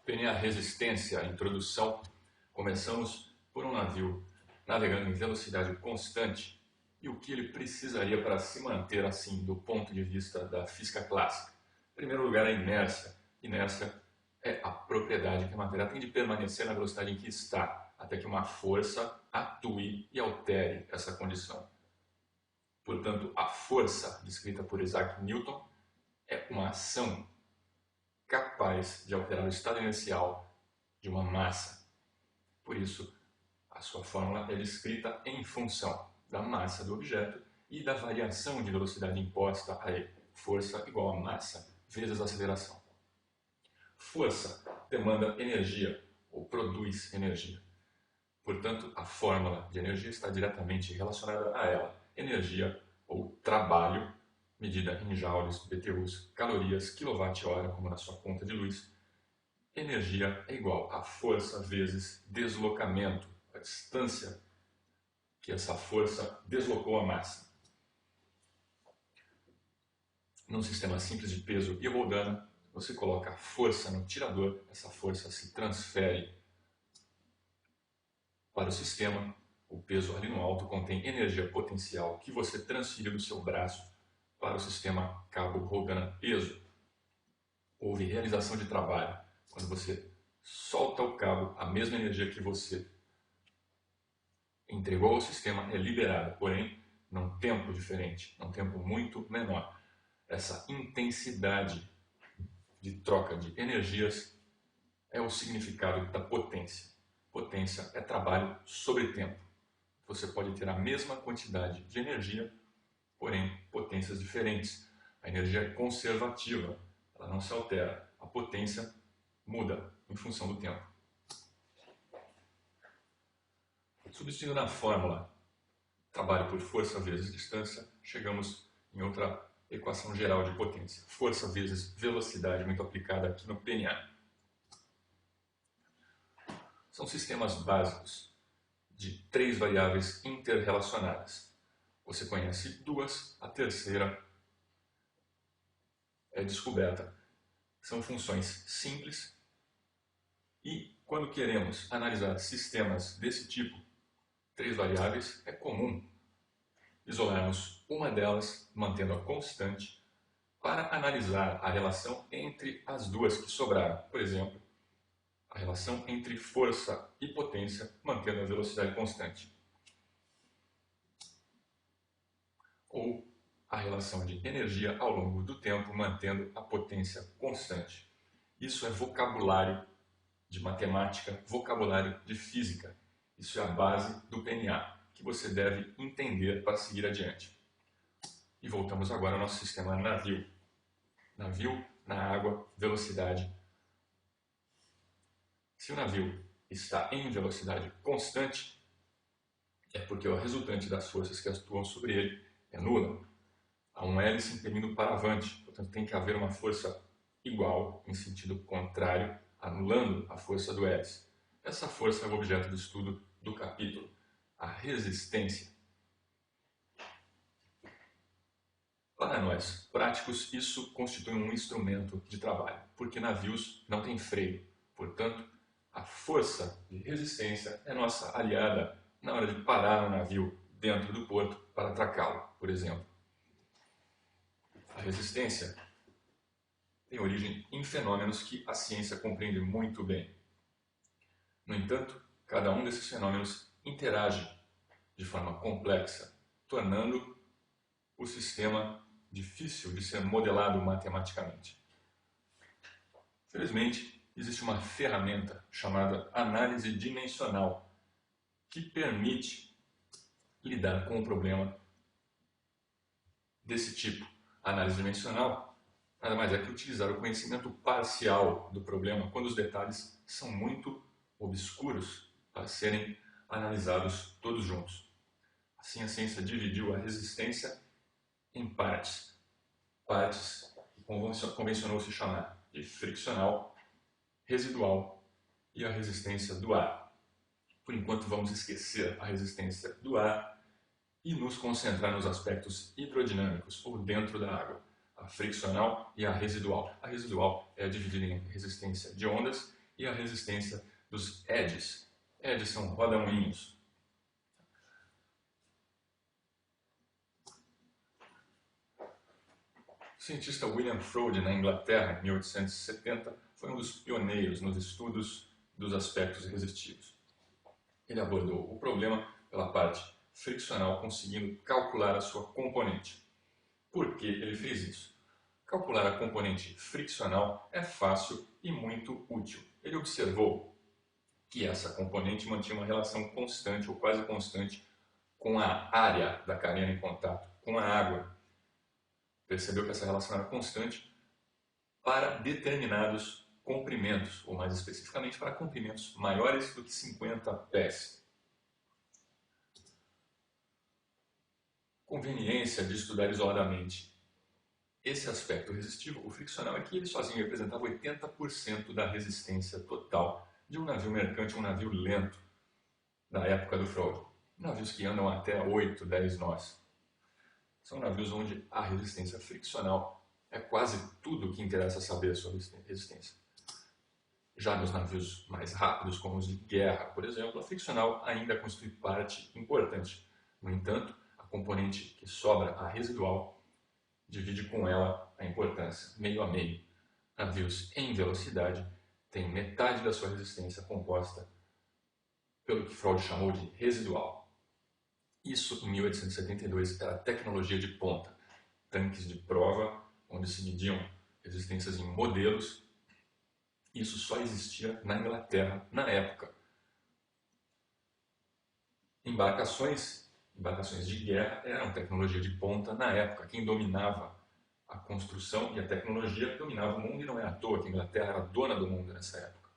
PNA Resistência, introdução. Começamos por um navio navegando em velocidade constante e o que ele precisaria para se manter assim do ponto de vista da física clássica. Em primeiro lugar, a inércia. Inércia é a propriedade que a matéria tem de permanecer na velocidade em que está, até que uma força atue e altere essa condição. Portanto, a força, descrita por Isaac Newton, é uma ação capaz de alterar o estado inercial de uma massa. Por isso, a sua fórmula é descrita em função da massa do objeto e da variação de velocidade imposta a ele. Força igual a massa vezes aceleração. Força demanda energia, ou produz energia. Portanto, a fórmula de energia está diretamente relacionada a ela. Energia, ou trabalho, medida em joules, BTUs, calorias, quilowatt-hora, como na sua conta de luz. Energia é igual a força vezes deslocamento, a distância que essa força deslocou a massa. Num sistema simples de peso e roldana, você coloca a força no tirador, essa força se transfere para o sistema. O peso ali no alto contém energia potencial que você transfere do seu braço para o sistema cabo roldana peso. Houve realização de trabalho. Quando você solta o cabo, a mesma energia que você entregou ao sistema é liberada, porém num tempo diferente, num tempo muito menor. Essa intensidade de troca de energias é o significado da potência. Potência é trabalho sobre tempo. Você pode ter a mesma quantidade de energia, porém potências diferentes. A energia é conservativa, ela não se altera. A potência muda em função do tempo. Substituindo na fórmula trabalho por força vezes distância, chegamos em outra equação geral de potência. Força vezes velocidade, muito aplicada aqui no PNA. São sistemas básicos de 3 variáveis interrelacionadas. Você conhece 2, a terceira é descoberta. São funções simples e, quando queremos analisar sistemas desse tipo, 3 variáveis, é comum isolarmos uma delas, mantendo-a constante, para analisar a relação entre as duas que sobraram. Por exemplo, a relação entre força e potência, mantendo a velocidade constante. Ou a relação de energia ao longo do tempo, mantendo a potência constante. Isso é vocabulário de matemática, vocabulário de física. Isso é a base do PNA, que você deve entender para seguir adiante. E voltamos agora ao nosso sistema navio. Navio na água, velocidade. Se o navio está em velocidade constante, é porque o resultante das forças que atuam sobre ele é nula. Há um hélice impelindo para avante, portanto tem que haver uma força igual em sentido contrário, anulando a força do hélice. Essa força é o objeto do estudo do capítulo, a resistência. Para nós, práticos, isso constitui um instrumento de trabalho, porque navios não têm freio. Portanto, a força de resistência é nossa aliada na hora de parar um navio dentro do porto para atracá-lo, por exemplo. A resistência tem origem em fenômenos que a ciência compreende muito bem. No entanto, cada um desses fenômenos interage de forma complexa, tornando o sistema difícil de ser modelado matematicamente. Felizmente, existe uma ferramenta chamada análise dimensional que permite lidar com um problema desse tipo. A análise dimensional nada mais é que utilizar o conhecimento parcial do problema quando os detalhes são muito obscuros para serem analisados todos juntos. Assim, a ciência dividiu a resistência em partes. Partes que convencionou se chamar de friccional, residual e a resistência do ar. Por enquanto, vamos esquecer a resistência do ar e nos concentrar nos aspectos hidrodinâmicos, ou dentro da água, a friccional e a residual. A residual é dividida em resistência de ondas e a resistência dos eddies. Eddies são rodamuinhos. O cientista William Froude, na Inglaterra, em 1870, foi um dos pioneiros nos estudos dos aspectos resistivos. Ele abordou o problema pela parte friccional, conseguindo calcular a sua componente. Por que ele fez isso? Calcular a componente friccional é fácil e muito útil. Ele observou que essa componente mantinha uma relação constante ou quase constante com a área da carena em contato, com a água. Percebeu que essa relação era constante para determinados comprimentos, ou mais especificamente para comprimentos maiores do que 50 pés. Conveniência de estudar isoladamente esse aspecto resistivo, o friccional, é que ele sozinho representava 80% da resistência total de um navio mercante, um navio lento da época do Froude. Navios que andam até 8, 10 nós. São navios onde a resistência friccional é quase tudo que interessa saber sobre resistência. Já nos navios mais rápidos, como os de guerra, por exemplo, a friccional ainda constitui parte importante. No entanto, a componente que sobra, a residual, divide com ela a importância, meio a meio. Navios em velocidade têm metade da sua resistência composta pelo que Froude chamou de residual. Isso, em 1872, era tecnologia de ponta. Tanques de prova, onde se mediam resistências em modelos. Isso só existia na Inglaterra, na época. Embarcações de guerra eram tecnologia de ponta na época. Quem dominava a construção e a tecnologia dominava o mundo, e não é à toa que a Inglaterra era dona do mundo nessa época.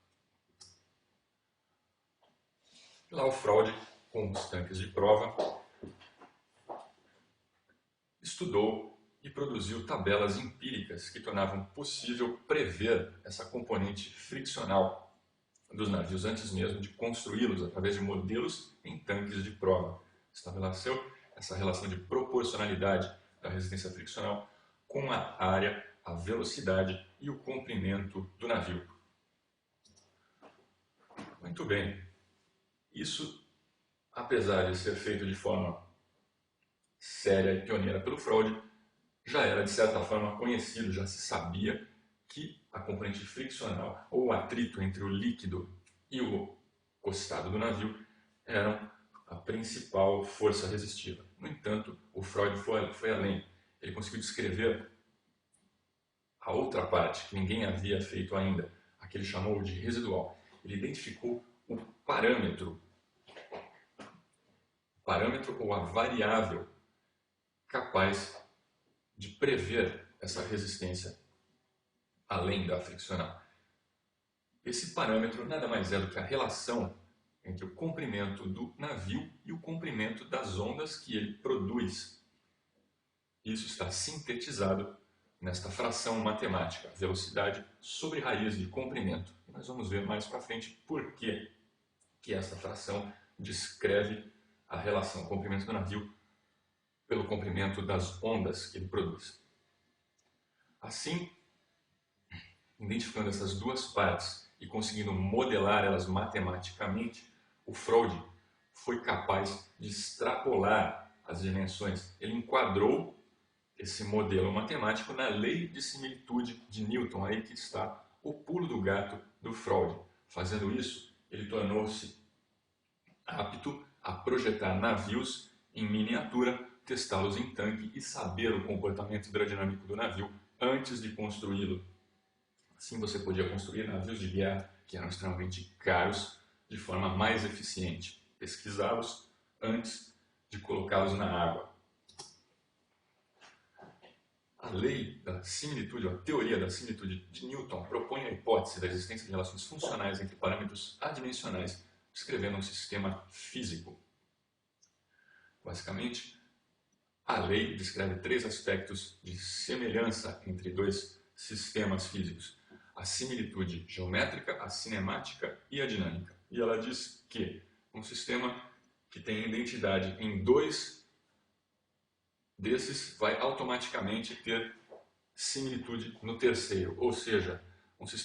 Lá o Froude, com os tanques de prova, estudou e produziu tabelas empíricas que tornavam possível prever essa componente friccional dos navios antes mesmo de construí-los através de modelos em tanques de prova. Estabeleceu essa relação de proporcionalidade da resistência friccional com a área, a velocidade e o comprimento do navio. Muito bem. Isso, apesar de ser feito de forma séria e pioneira pelo Froude, já era de certa forma conhecido, já se sabia que a componente friccional, ou o atrito entre o líquido e o costado do navio, eram a principal força resistiva. No entanto, o Froude foi além. Ele conseguiu descrever a outra parte, que ninguém havia feito ainda, a que ele chamou de residual. Ele identificou o parâmetro ou a variável capaz de prever essa resistência além da friccional. Esse parâmetro nada mais é do que a relação entre o comprimento do navio e o comprimento das ondas que ele produz. Isso está sintetizado nesta fração matemática, velocidade sobre raiz de comprimento. E nós vamos ver mais para frente por que esta fração descreve a relação comprimento do navio pelo comprimento das ondas que ele produz. Assim, identificando essas duas partes e conseguindo modelar elas matematicamente, o Froude foi capaz de extrapolar as dimensões. Ele enquadrou esse modelo matemático na lei de similitude de Newton, aí que está o pulo do gato do Froude. Fazendo isso, ele tornou-se apto a projetar navios em miniatura, testá-los em tanque e saber o comportamento hidrodinâmico do navio antes de construí-lo. Assim você podia construir navios de guerra que eram extremamente caros de forma mais eficiente, pesquisá-los antes de colocá-los na água. A lei da similitude, ou a teoria da similitude de Newton, propõe a hipótese da existência de relações funcionais entre parâmetros adimensionais, descrevendo um sistema físico. Basicamente, a lei descreve três aspectos de semelhança entre dois sistemas físicos: a similitude geométrica, a cinemática e a dinâmica. E ela diz que um sistema que tem identidade em dois desses vai automaticamente ter similitude no terceiro, ou seja, um sistema